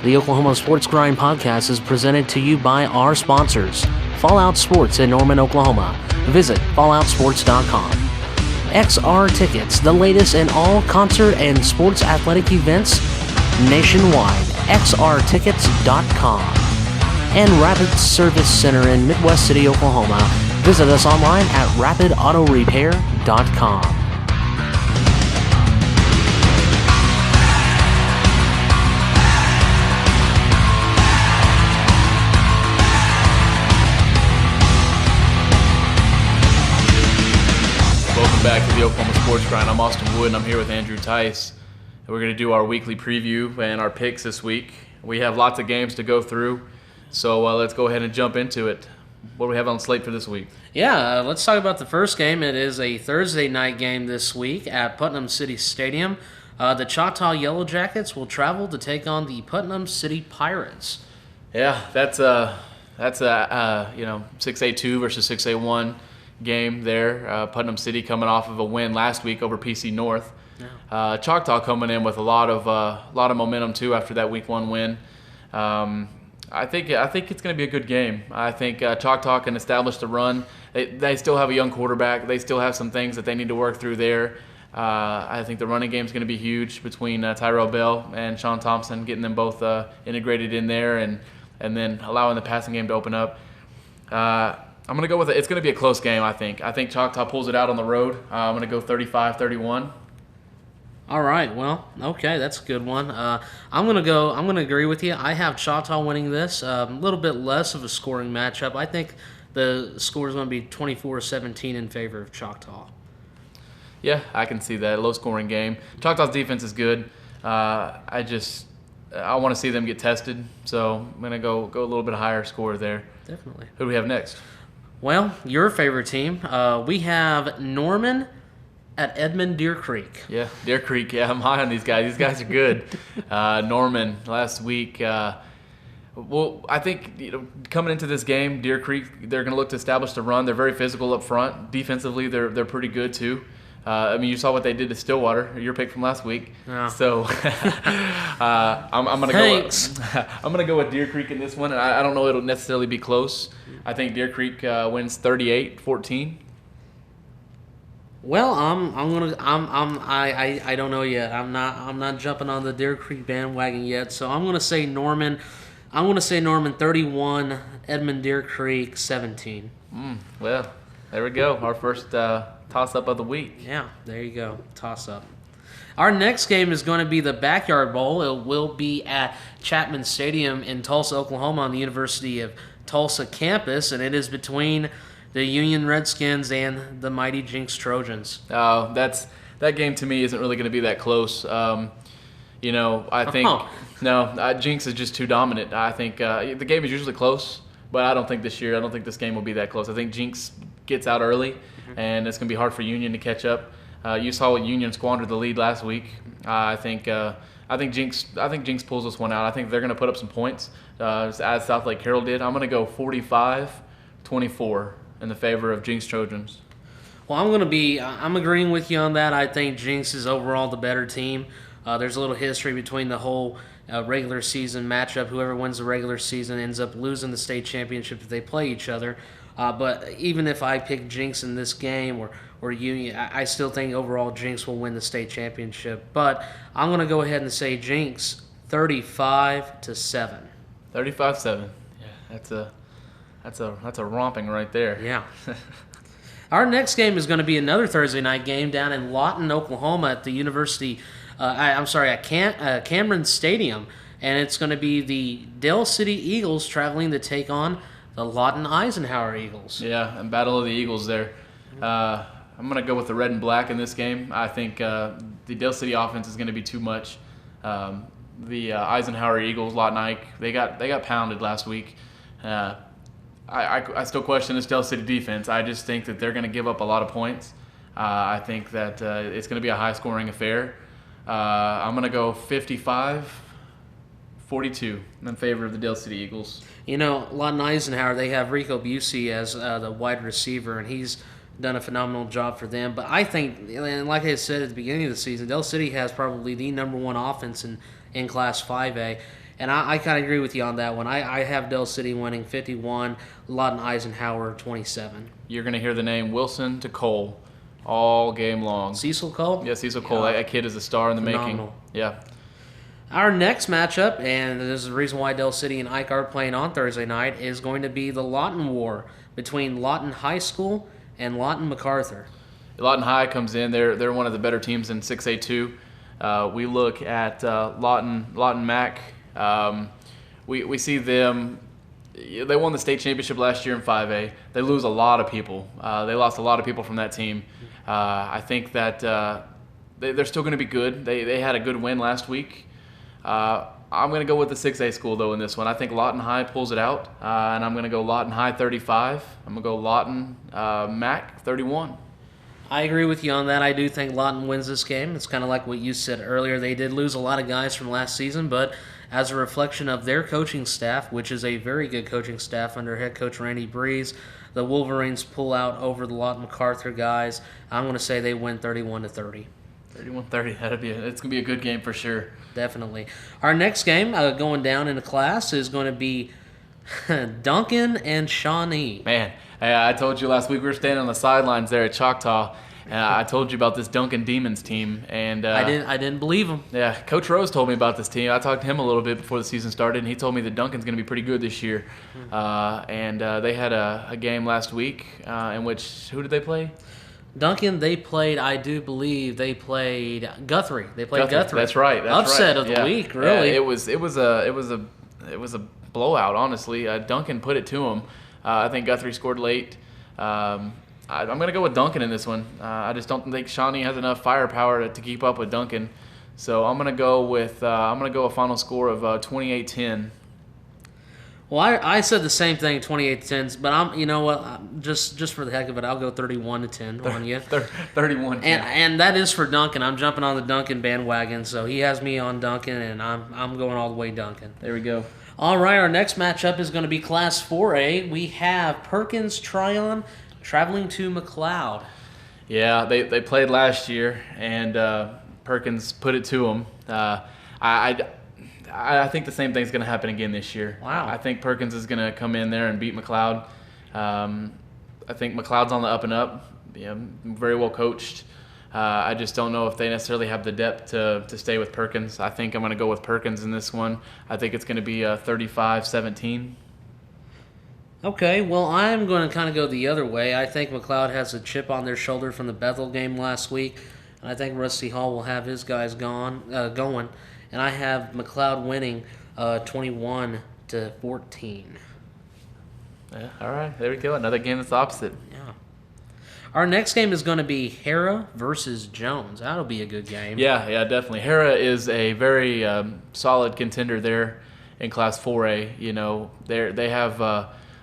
The Oklahoma Sports Grind podcast is presented to you by our sponsors, Fallout Sports in Norman, Oklahoma. Visit falloutsports.com. XR Tickets, the latest in all concert and sports athletic events nationwide. xrtickets.com. And Rapid Service Center in Midwest City, Oklahoma. Visit us online at rapidautorepair.com. Welcome back to the Oklahoma Sports Grind. I'm Austin Wood, and I'm here with Andrew Tice. And we're going to do our weekly preview and our picks this week. We have lots of games to go through, so let's go ahead and jump into it. What do we have on slate for this week? Yeah, let's talk about the first game. It is a Thursday night game this week at Putnam City Stadium. The Choctaw Yellow Jackets will travel to take on the Putnam City Pirates. Yeah, that's a 6A2 versus 6A1 game there. Putnam City coming off of a win last week over PC North. Yeah. Choctaw coming in with a lot of momentum too after that Week 1 win. I think it's going to be a good game. I think Choctaw can establish the run. They still have a young quarterback. They still have some things that they need to work through there. I think the running game is going to be huge between Tyrell Bell and Sean Thompson, getting them both integrated in there and then allowing the passing game to open up. I'm going to go with it. It's going to be a close game, I think. I think Choctaw pulls it out on the road. I'm going to go 35-31. All right, well, okay, that's a good one. I'm gonna agree with you. I have Choctaw winning this. A little bit less of a scoring matchup. I think the score is going to be 24-17 in favor of Choctaw. Yeah, I can see that. Low scoring game. Choctaw's defense is good. I want to see them get tested, so I'm gonna go a little bit higher score there. Definitely. Who do we have next? Well, your favorite team. We have Norman at Edmond Deer Creek. Yeah, Deer Creek. Yeah, I'm high on these guys. These guys are good. Norman last week. I think coming into this game, Deer Creek, they're going to look to establish the run. They're very physical up front. Defensively, they're pretty good too. You saw what they did to Stillwater, your pick from last week. Yeah. So I'm going to go with Deer Creek in this one. And I don't know it'll necessarily be close. I think Deer Creek wins 38-14. Well, I don't know yet. I'm not jumping on the Deer Creek bandwagon yet. So I'm gonna say Norman. 31, Edmond Deer Creek 17. Well, there we go. Our first toss up of the week. Yeah, there you go. Toss up. Our next game is going to be the Backyard Bowl. It will be at Chapman Stadium in Tulsa, Oklahoma, on the University of Tulsa campus, and it is between the Union Redskins and the mighty Jinx Trojans. That game to me isn't really going to be that close. I think Jinx is just too dominant. I think the game is usually close, but I don't think this game will be that close. I think Jinx gets out early, and it's going to be hard for Union to catch up. You saw what Union squandered the lead last week. I think Jinx pulls this one out. I think they're going to put up some points, as South Lake Carroll did. I'm going to go 45-24. In the favor of Jinx Trojans. Well, I'm agreeing with you on that. I think Jinx is overall the better team. There's a little history between the whole regular season matchup. Whoever wins the regular season ends up losing the state championship if they play each other. But even if I pick Jinx in this game or Union, I still think overall Jinx will win the state championship. But I'm going to go ahead and say Jinx 35-7. 35-7. Yeah, That's a romping right there. Yeah. Our next game is going to be another Thursday night game down in Lawton, Oklahoma at the University. At Cameron Stadium, and it's going to be the Dell City Eagles traveling to take on the Lawton Eisenhower Eagles. Yeah, and Battle of the Eagles there. I'm going to go with the red and black in this game. I think the Dell City offense is going to be too much. The Eisenhower Eagles, Lawton Ike, they got pounded last week. I still question this Dell City defense. I just think that they're going to give up a lot of points. I think that it's going to be a high-scoring affair. I'm going to go 55-42 in favor of the Dell City Eagles. Lawton Eisenhower, they have Rico Busey as the wide receiver, and he's done a phenomenal job for them. But I think, and like I said at the beginning of the season, Dell City has probably the number one offense in Class 5A. And I kind of agree with you on that one. I have Dell City winning 51, Lawton Eisenhower 27. You're going to hear the name Wilson to Cole all game long. Cecil Cole? Yeah, Cecil Cole. That kid is a star in the Phenomenal. making. Yeah. Our next matchup, and this is the reason why Dell City and Ike are playing on Thursday night, is going to be the Lawton War between Lawton High School and Lawton MacArthur. Lawton High comes in. They're one of the better teams in 6A2. We look at Lawton Mac. We see them. They won the state championship last year in 5A. They lose a lot of people. They lost a lot of people from that team. I think that they're still going to be good. They had a good win last week. I'm going to go with the 6A school, though, in this one. I think Lawton High pulls it out, and I'm going to go Lawton High 35. I'm going to go Lawton Mac 31. I agree with you on that. I do think Lawton wins this game. It's kind of like what you said earlier. They did lose a lot of guys from last season, but as a reflection of their coaching staff, which is a very good coaching staff under head coach Randy Breeze, the Wolverines pull out over the Lawton MacArthur guys. I'm going to say they win 31-30. 31-30. It's going to be a good game for sure. Definitely. Our next game going down in the class is going to be Duncan and Shawnee. Man, I told you last week we were standing on the sidelines there at Choctaw, and I told you about this Duncan Demons team. And I didn't believe him. Yeah, Coach Rose told me about this team. I talked to him a little bit before the season started, and he told me that Duncan's going to be pretty good this year. And they had a game last week in which, who did they play? Duncan, they played, I do believe, they played Guthrie. They played Guthrie. That's right. Upset of the week, really. Yeah, it was a blowout, honestly. Duncan put it to him. I think Guthrie scored late. I'm going to go with Duncan in this one. I just don't think Shawnee has enough firepower to keep up with Duncan. So I'm going to go with a final score of 28-10. Well, I said the same thing, 28-10, but you know what? Just for the heck of it, I'll go 31-10 on you. 31-10. And that is for Duncan. I'm jumping on the Duncan bandwagon, so he has me on Duncan, and I'm going all the way Duncan. There we go. All right, our next matchup is going to be Class 4A. We have Perkins Tryon traveling to McLeod. Yeah, they played last year, and Perkins put it to them. I think the same thing's going to happen again this year. Wow. I think Perkins is going to come in there and beat McLeod. I think McLeod's on the up and up. Very well coached. I just don't know if they necessarily have the depth to stay with Perkins. I think I'm going to go with Perkins in this one. I think it's going to be 35-17. Okay, well, I'm going to kind of go the other way. I think McLeod has a chip on their shoulder from the Bethel game last week, and I think Rusty Hall will have his guys going. And I have McLeod winning 21-14. Yeah, all right, there we go. Another game that's opposite. Yeah. Our next game is going to be Hara versus Jones. That'll be a good game. Yeah, definitely. Hara is a very solid contender there in Class 4A. They have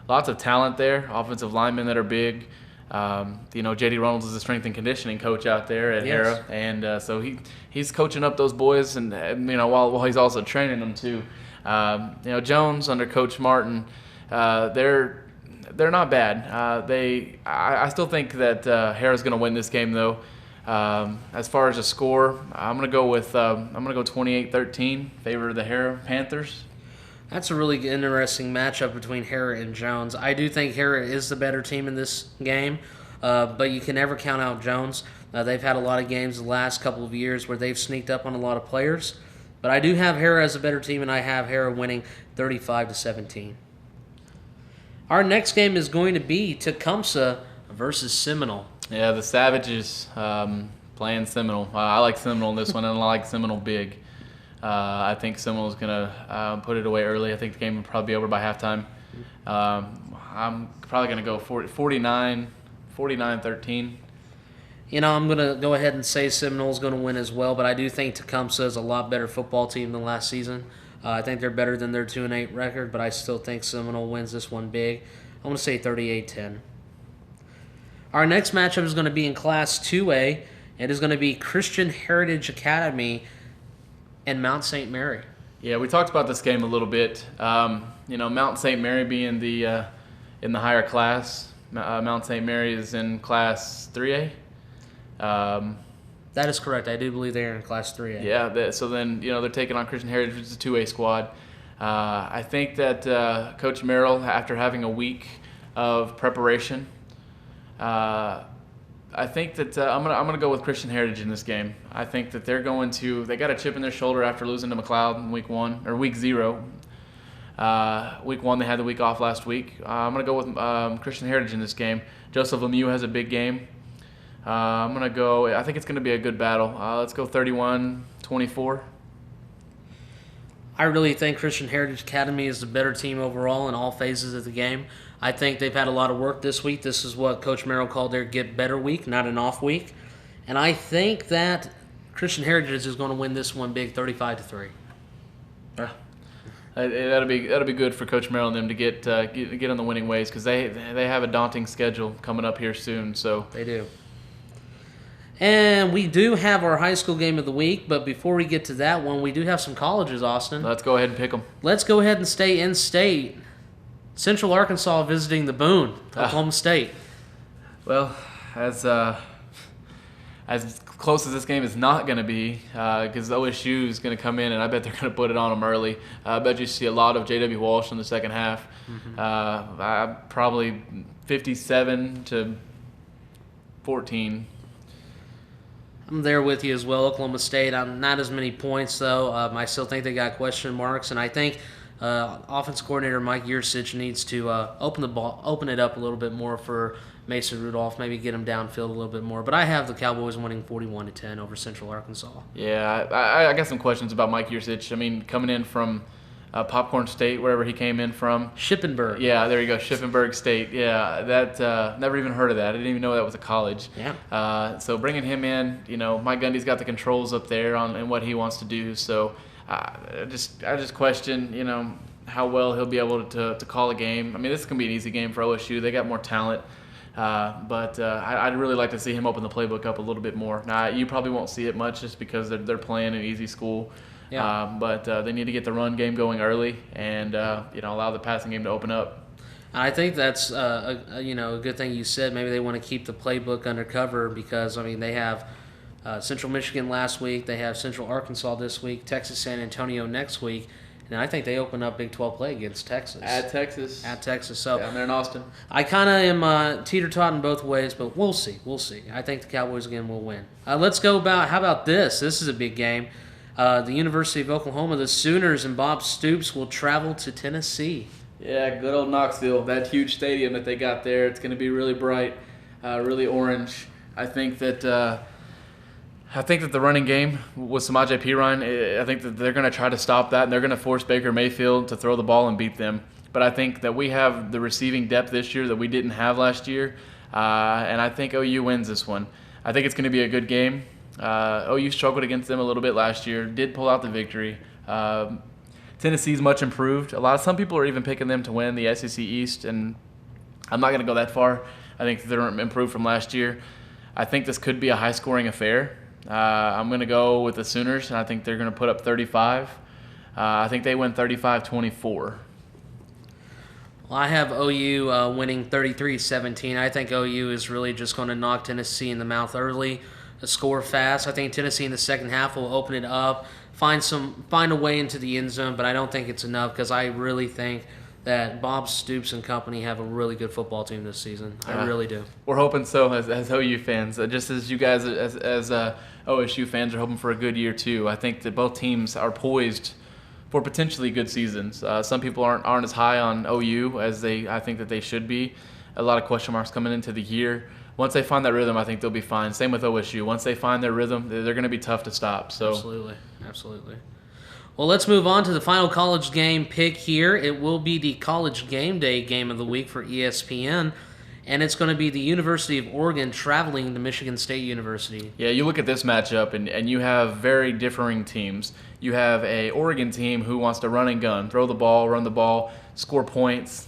lots of talent there, offensive linemen that are big. J.D. Reynolds is a strength and conditioning coach out there at Hara, and so he's coaching up those boys, and while he's also training them too. Jones under Coach Martin, they're not bad. I still think that Hara's going to win this game though. As far as a score, I'm going to go 28-13, favor of the Hara Panthers. That's a really interesting matchup between Hara and Jones. I do think Hara is the better team in this game, but you can never count out Jones. They've had a lot of games the last couple of years where they've sneaked up on a lot of players. But I do have Hara as a better team, and I have Hara winning 35-17. Our next game is going to be Tecumseh versus Seminole. Yeah, the Savages playing Seminole. I like Seminole in this one, and I like Seminole big. I think Seminole's going to put it away early. I think the game will probably be over by halftime. I'm probably going to go 49-13. I'm going to go ahead and say Seminole's going to win as well, but I do think Tecumseh is a lot better football team than last season. I think they're better than their 2-8 record, but I still think Seminole wins this one big. I'm going to say 38-10. Our next matchup is going to be in Class 2A. It is going to be Christian Heritage Academy and Mount St. Mary. Yeah, we talked about this game a little bit. Mount St. Mary being in the higher class. Mount St. Mary is in Class 3A. That is correct. I do believe they're in Class 3A. Yeah, so then they're taking on Christian Heritage, which is a 2A squad. I think that Coach Merrill, after having a week of preparation, I think that I'm gonna go with Christian Heritage in this game. I think that they got a chip in their shoulder after losing to McLeod in week 0. Week 1 they had the week off last week. I'm gonna go with Christian Heritage in this game. Joseph Lemieux has a big game. I'm gonna go. I think it's gonna be a good battle. Let's go 31-24. I really think Christian Heritage Academy is the better team overall in all phases of the game. I think they've had a lot of work this week. This is what Coach Merrill called their get better week, not an off week. And I think that Christian Heritage is going to win this one big, 35-3. That'll be good for Coach Merrill and them to get on the winning ways, because they have a daunting schedule coming up here soon. So they do. And we do have our high school game of the week, but before we get to that one, we do have some colleges, Austin. Let's go ahead and pick them. Let's go ahead and stay in state. Central Arkansas visiting the Boone, Oklahoma State. Well, as close as this game is not going to be, because OSU is going to come in, and I bet they're going to put it on them early. I bet you see a lot of J.W. Walsh in the second half. Probably 57-14. I'm there with you as well, Oklahoma State. Not as many points, though. I still think they got question marks, and I think offensive coordinator Mike Yursich needs to open it up a little bit more for Mason Rudolph, maybe get him downfield a little bit more. But I have the Cowboys winning 41-10 over Central Arkansas. Yeah, I got some questions about Mike Yursich. I mean, coming in from Popcorn State, wherever he came in from. Shippensburg. Yeah, there you go, Shippensburg State. Yeah, that never even heard of that. I didn't even know that was a college. Yeah. So bringing him in, Mike Gundy's got the controls up there on what he wants to do. So I just question, how well he'll be able to call a game. I mean, this is gonna be an easy game for OSU. They got more talent. But I'd really like to see him open the playbook up a little bit more. Now, you probably won't see it much just because they're playing an easy school. Yeah. But they need to get the run game going early and allow the passing game to open up. I think that's a good thing you said. Maybe they want to keep the playbook undercover because they have Central Michigan last week, they have Central Arkansas this week, Texas San Antonio next week, and I think they open up Big 12 play against Texas. At Texas. So down there in Austin. I kind of am teeter-totting both ways, but we'll see. I think the Cowboys again will win. Let's go about. How about this? This is a big game. The University of Oklahoma, the Sooners and Bob Stoops will travel to Tennessee. Yeah, good old Knoxville. That huge stadium that they got there. It's going to be really bright, really orange. I think that the running game with Samaje Perine, I think that they're going to try to stop that, and they're going to force Baker Mayfield to throw the ball and beat them. But I think that we have the receiving depth this year that we didn't have last year, and I think OU wins this one. I think it's going to be a good game. OU struggled against them a little bit last year, did pull out the victory. Tennessee's much improved. Some people are even picking them to win the SEC East, and I'm not going to go that far. I think they're improved from last year. I think this could be a high-scoring affair. I'm going to go with the Sooners, and I think they're going to put up 35. I think they win 35-24. Well, I have OU winning 33-17. I think OU is really just going to knock Tennessee in the mouth early, score fast. I think Tennessee in the second half will open it up, find a way into the end zone, but I don't think it's enough because I really think that Bob Stoops and company have a really good football team this season. I really do. We're hoping so as OU fans, just as you guys as OSU fans are hoping for a good year too. I think that both teams are poised for potentially good seasons. Some people aren't as high on OU as I think that they should be. A lot of question marks coming into the year. Once they find that rhythm, I think they'll be fine. Same with OSU. Once they find their rhythm, they're going to be tough to stop. So Absolutely. Well, let's move on to the final college game pick here. It will be the College Game Day game of the week for ESPN, and it's going to be the University of Oregon traveling to Michigan State University. Yeah, you look at this matchup, and you have very differing teams. You have a Oregon team who wants to run and gun, throw the ball, run the ball, score points,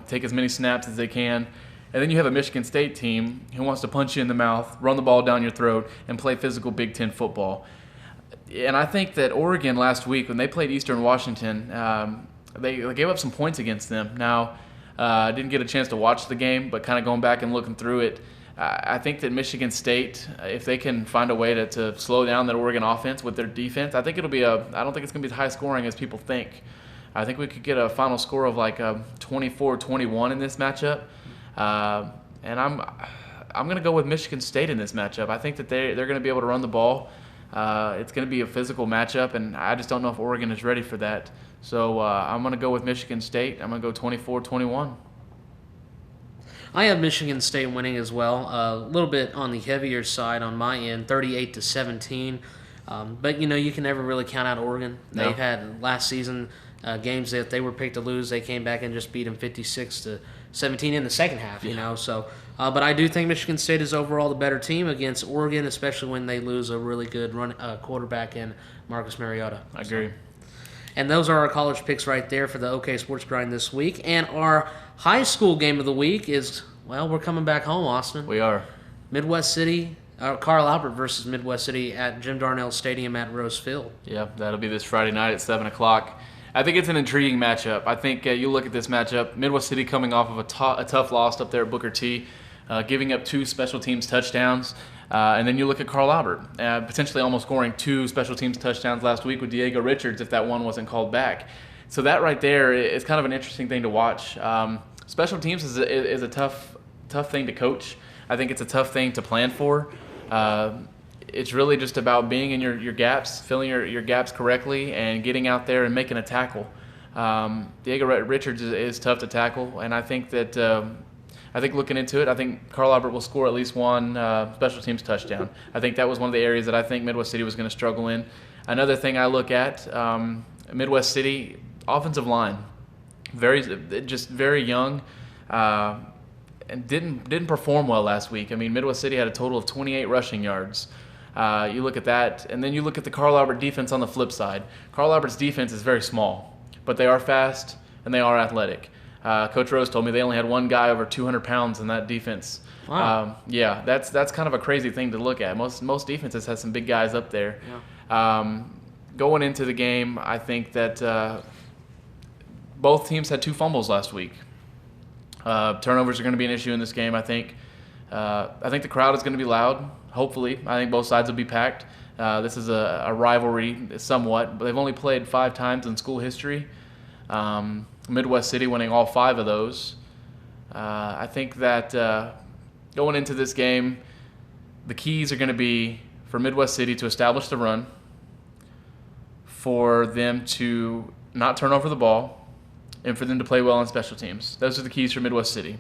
take as many snaps as they can. And then you have a Michigan State team who wants to punch you in the mouth, run the ball down your throat, and play physical Big Ten football. And I think that Oregon last week, when they played Eastern Washington, they gave up some points against them. Now, I didn't get a chance to watch the game, but kind of going back and looking through it, I think that Michigan State, if they can find a way to slow down that Oregon offense with their defense, I think it'll be I don't think it's going to be as high scoring as people think. I think we could get a final score of like 24-21 in this matchup. And I'm going to go with Michigan State in this matchup. I think that they're going to be able to run the ball. It's going to be a physical matchup, and I just don't know if Oregon is ready for that. So I'm going to go with Michigan State. I'm going to go 24-21. I have Michigan State winning as well. A little bit on the heavier side on my end, 38-17. But you can never really count out Oregon. No. They've had last season games that they were picked to lose. They came back and just beat them 56-17 in the second half. So. But I do think Michigan State is overall the better team against Oregon, especially when they lose a really good quarterback in Marcus Mariota. I agree. And those are our college picks right there for the OK Sports Grind this week. And our high school game of the week is, we're coming back home, Austin. We are. Midwest City, Carl Albert versus Midwest City at Jim Darnell Stadium at Rose Field. Yeah, that'll be this Friday night at 7 o'clock. I think it's an intriguing matchup. I think you look at this matchup, Midwest City coming off of a tough loss up there at Booker T, giving up 2 special teams touchdowns. And then you look at Carl Albert, potentially almost scoring 2 special teams touchdowns last week with Diego Richards if that one wasn't called back. So that right there is kind of an interesting thing to watch. Special teams is a tough thing to coach. I think it's a tough thing to plan for. It's really just about being in your gaps, filling your gaps correctly, and getting out there and making a tackle. Diego Richards is tough to tackle, and I think that looking into it, I think Carl Albert will score at least one special teams touchdown. I think that was one of the areas that I think Midwest City was going to struggle in. Another thing I look at, Midwest City offensive line, very young, and didn't perform well last week. I mean, Midwest City had a total of 28 rushing yards. You look at that, and then you look at the Carl Albert defense on the flip side. Carl Albert's defense is very small, but they are fast and they are athletic. Coach Rose told me they only had one guy over 200 pounds in that defense. Wow. Yeah, that's kind of a crazy thing to look at. Most defenses have some big guys up there. Yeah. Going into the game, I think that both teams had 2 fumbles last week. Turnovers are going to be an issue in this game, I think. I think the crowd is going to be loud, hopefully. I think both sides will be packed. This is a rivalry somewhat, but they've only played 5 times in school history. Midwest City winning all 5 of those. I think that going into this game, the keys are going to be for Midwest City to establish the run, for them to not turn over the ball, and for them to play well on special teams. Those are the keys for Midwest City.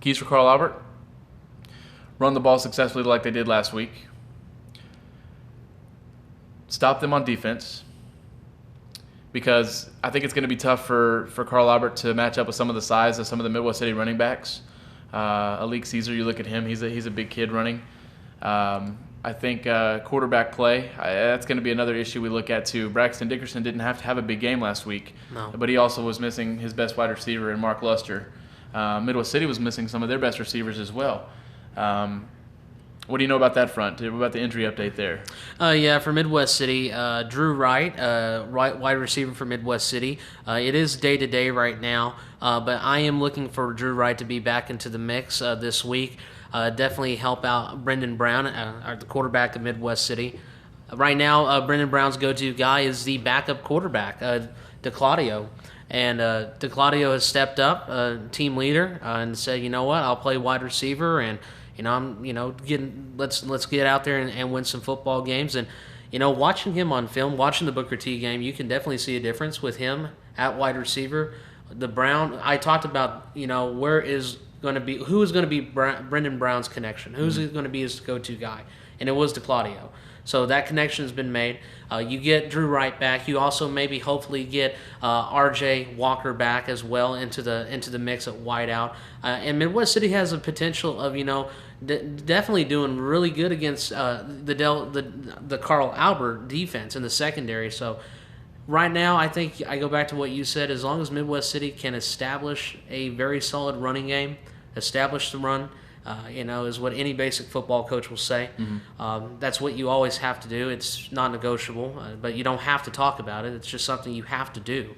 Keys for Carl Albert: run the ball successfully like they did last week. Stop them on defense, because I think it's going to be tough for Carl Albert to match up with some of the size of some of the Midwest City running backs. Alik Caesar, you look at him, he's a big kid running. I think quarterback play, that's going to be another issue we look at too. Braxton Dickerson didn't have to have a big game last week, but he also was missing his best wide receiver in Mark Luster. Midwest City was missing some of their best receivers as well. What do you know about that front? What about the injury update there? Yeah, for Midwest City, Drew Wright, wide receiver for Midwest City. It is day-to-day right now, but I am looking for Drew Wright to be back into the mix this week. Definitely help out Brendan Brown, the quarterback of Midwest City. Right now, Brendan Brown's go-to guy is the backup quarterback, DeClaudio. And DeClaudio has stepped up, team leader, and said, you know what, I'll play wide receiver, and let's get out there and win some football games. And watching him on film, watching the Booker T game, you can definitely see a difference with him at wide receiver. The Brown, I talked about, who is going to be Brendan Brown's connection, who's going to be his go-to guy, and it was DeClaudio. So that connection has been made. You get Drew Wright back. You also maybe hopefully get R.J. Walker back as well into the mix at wideout. And Midwest City has a potential of definitely doing really good against the Carl Albert defense in the secondary. So right now, I think I go back to what you said. As long as Midwest City can establish a very solid running game, establish the run. Is what any basic football coach will say. Mm-hmm. That's what you always have to do. It's non-negotiable, but you don't have to talk about it. It's just something you have to do.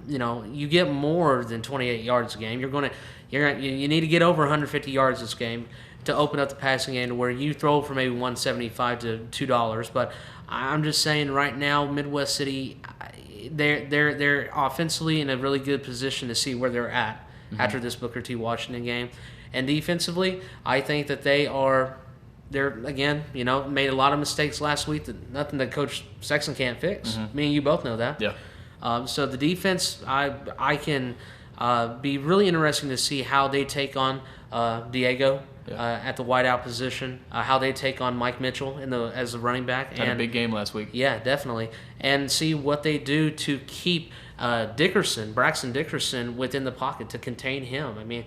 You get more than 28 yards a game. You need to get over 150 yards this game to open up the passing game to where you throw for maybe $175 to $2. But I'm just saying right now, Midwest City, they're offensively in a really good position to see where they're at after this Booker T. Washington game. And defensively, I think that they're again, made a lot of mistakes last week. Nothing that Coach Sexton can't fix. Me and you both know that. Yeah. So the defense, I can be really interesting to see how they take on Diego at the wideout position, how they take on Mike Mitchell as the running back. Had a big game last week. Yeah, definitely. And see what they do to keep Braxton Dickerson within the pocket to contain him. I mean,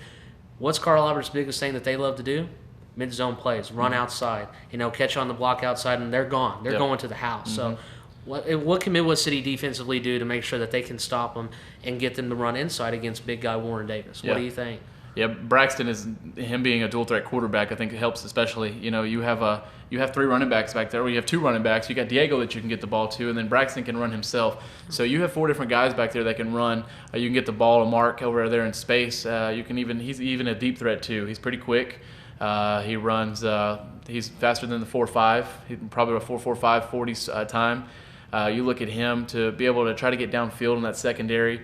what's Carl Albert's biggest thing that they love to do? Mid-zone plays, run outside, catch on the block outside, and they're gone. They're going to the house. So what can Midwest City defensively do to make sure that they can stop them and get them to run inside against big guy Warren Davis? What do you think? Yeah, Braxton him being a dual threat quarterback. I think it helps, especially. You have 3 running backs back there. Or you have 2 running backs. You got Diego that you can get the ball to, and then Braxton can run himself. So you have 4 different guys back there that can run. You can get the ball to Mark over there in space. He's even a deep threat too. He's pretty quick. He runs. He's faster than the 4.5. He's probably a 4.45 40 time. You look at him to be able to try to get downfield in that secondary.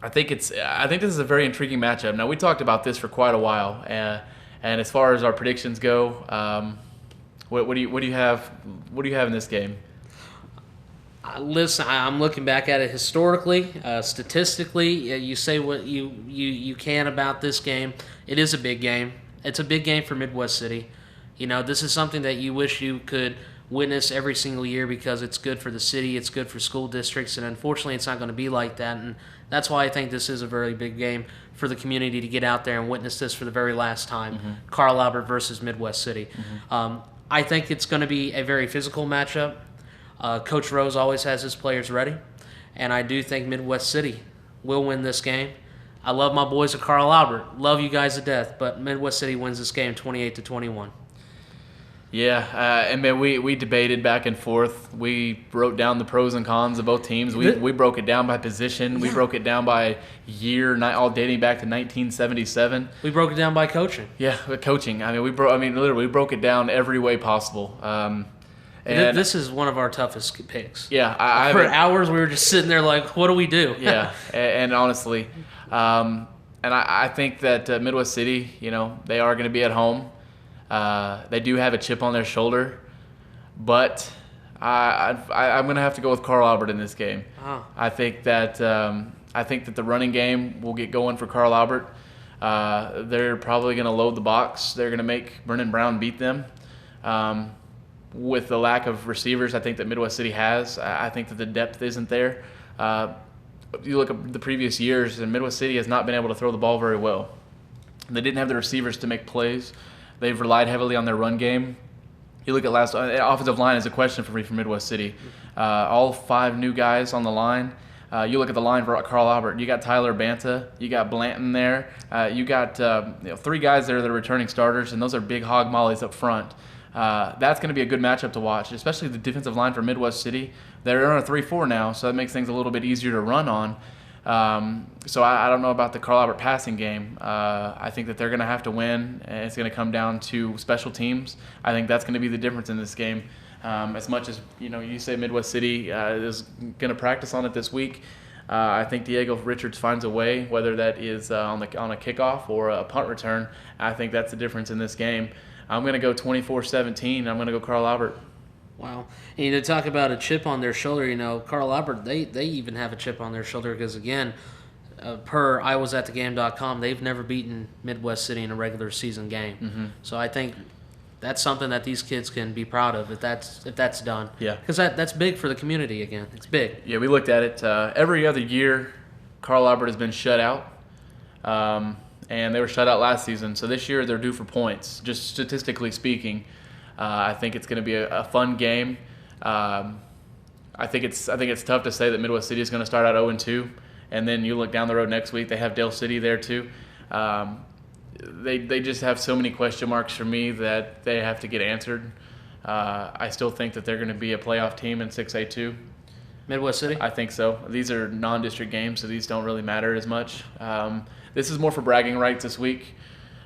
I think this is a very intriguing matchup. Now, we talked about this for quite a while, and as far as our predictions go, what do you have? What do you have in this game? Listen, I'm looking back at it historically, statistically. You say what you can about this game. It is a big game. It's a big game for Midwest City. This is something that you wish you could witness every single year because it's good for the city, it's good for school districts, and unfortunately it's not going to be like that. And that's why I think this is a very big game for the community to get out there and witness this for the very last time. Carl Albert versus Midwest City. I think it's going to be a very physical matchup. Coach Rose always has his players ready, and I do think Midwest City will win this game. I love my boys at Carl Albert. Love you guys to death, but Midwest City wins this game 28-21. Yeah, and man, we debated back and forth. We wrote down the pros and cons of both teams. We broke it down by position. Yeah. We broke it down by year, all dating back to 1977. We broke it down by coaching. Yeah, coaching. I mean, literally, we broke it down every way possible. And this is one of our toughest picks. Yeah, for hours we were just sitting there like, what do we do? Yeah, and honestly, and I think that Midwest City, they are going to be at home. They do have a chip on their shoulder, but I'm going to have to go with Carl Albert in this game. Oh. I think that the running game will get going for Carl Albert. They're probably going to load the box. They're going to make Brennan Brown beat them. With the lack of receivers, I think that Midwest City has. I think that the depth isn't there. You look at the previous years, and Midwest City has not been able to throw the ball very well. They didn't have the receivers to make plays. They've relied heavily on their run game. You look at offensive line is a question for me for Midwest City. All 5 new guys on the line. You look at the line for Carl Albert. You got Tyler Banta. You got Blanton there. You got 3 guys there that are returning starters, and those are big hog mollies up front. That's going to be a good matchup to watch, especially the defensive line for Midwest City. They're on a 3-4 now, so that makes things a little bit easier to run on. So I don't know about the Carl Albert passing game. I think that they're going to have to win, and it's going to come down to special teams. I think that's going to be the difference in this game. As much as you say Midwest City is going to practice on it this week, I think Diego Richards finds a way, whether that is on a kickoff or a punt return. I think that's the difference in this game. I'm going to go 24-17. I'm going to go Carl Albert. Wow. And to talk about a chip on their shoulder, Carl Albert, they even have a chip on their shoulder because, again, per IwasAtTheGame.com, they've never beaten Midwest City in a regular season game. So I think that's something that these kids can be proud of if that's done. Yeah. Because that's big for the community again. It's big. Yeah, we looked at it. Every other year, Carl Albert has been shut out. And they were shut out last season. So this year they're due for points, just statistically speaking. I think it's going to be a fun game. I think it's tough to say that Midwest City is going to start out 0-2, and then you look down the road next week, they have Dale City there too. They just have so many question marks for me that they have to get answered. I still think that they're going to be a playoff team in 6A2. Midwest City? I think so. These are non-district games, so these don't really matter as much. This is more for bragging rights this week.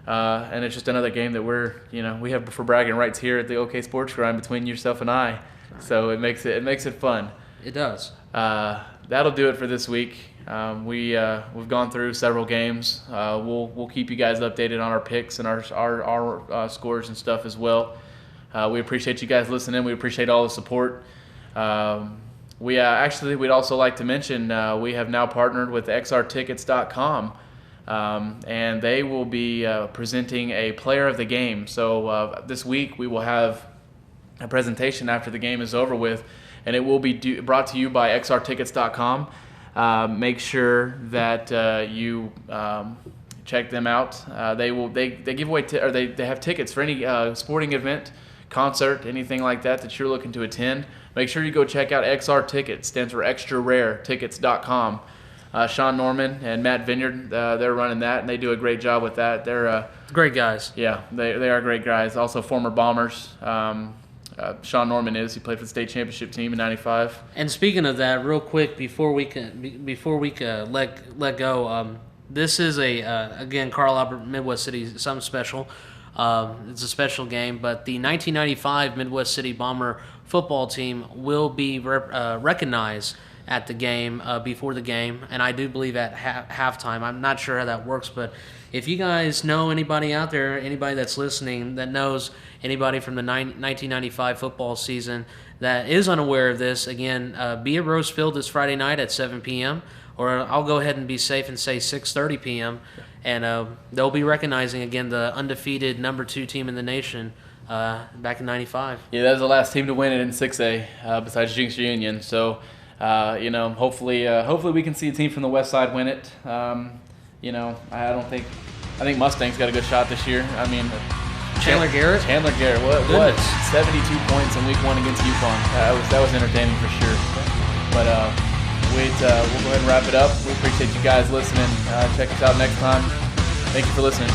And it's just another game that we have for bragging rights here at the OK Sports Grind between yourself and I. So it makes it fun. It does. That'll do it for this week. We've gone through several games. We'll keep you guys updated on our picks and our scores and stuff as well. We appreciate you guys listening. We appreciate all the support. We'd also like to mention we have now partnered with xrtickets.com, and they will be presenting a player of the game. So this week we will have a presentation after the game is over with, and it will be brought to you by xrtickets.com. Make sure that you check them out. They give away they have tickets for any sporting event, concert, anything like that you're looking to attend. Make sure you go check out XR Tickets, stands for Extra Rare Tickets.com. Sean Norman and Matt Vineyard, they're running that, and they do a great job with that. They're great guys. Yeah, they are great guys. Also former Bombers. Sean Norman he played for the state championship team in '95. And speaking of that, real quick before we let go, this is again Carl Albert Midwest City something special. It's a special game, but the 1995 Midwest City Bomber football team will be recognized at the game before the game, and I do believe at halftime. I'm not sure how that works, but if you guys know anybody out there, anybody that's listening that knows anybody from the 1995 football season that is unaware of this, again, be at Rose Field this Friday night at 7 p.m., or I'll go ahead and be safe and say 6:30 p.m., and they'll be recognizing, again, the undefeated number 2 team in the nation back in '95. Yeah, that was the last team to win it in 6A besides Jinx Union. So, hopefully we can see a team from the West Side win it. I think Mustang's got a good shot this year. I mean, Chandler Garrett, what 72 points in week 1 against Yukon. That was entertaining for sure. But we'll go ahead and wrap it up. We appreciate you guys listening. Check us out next time. Thank you for listening.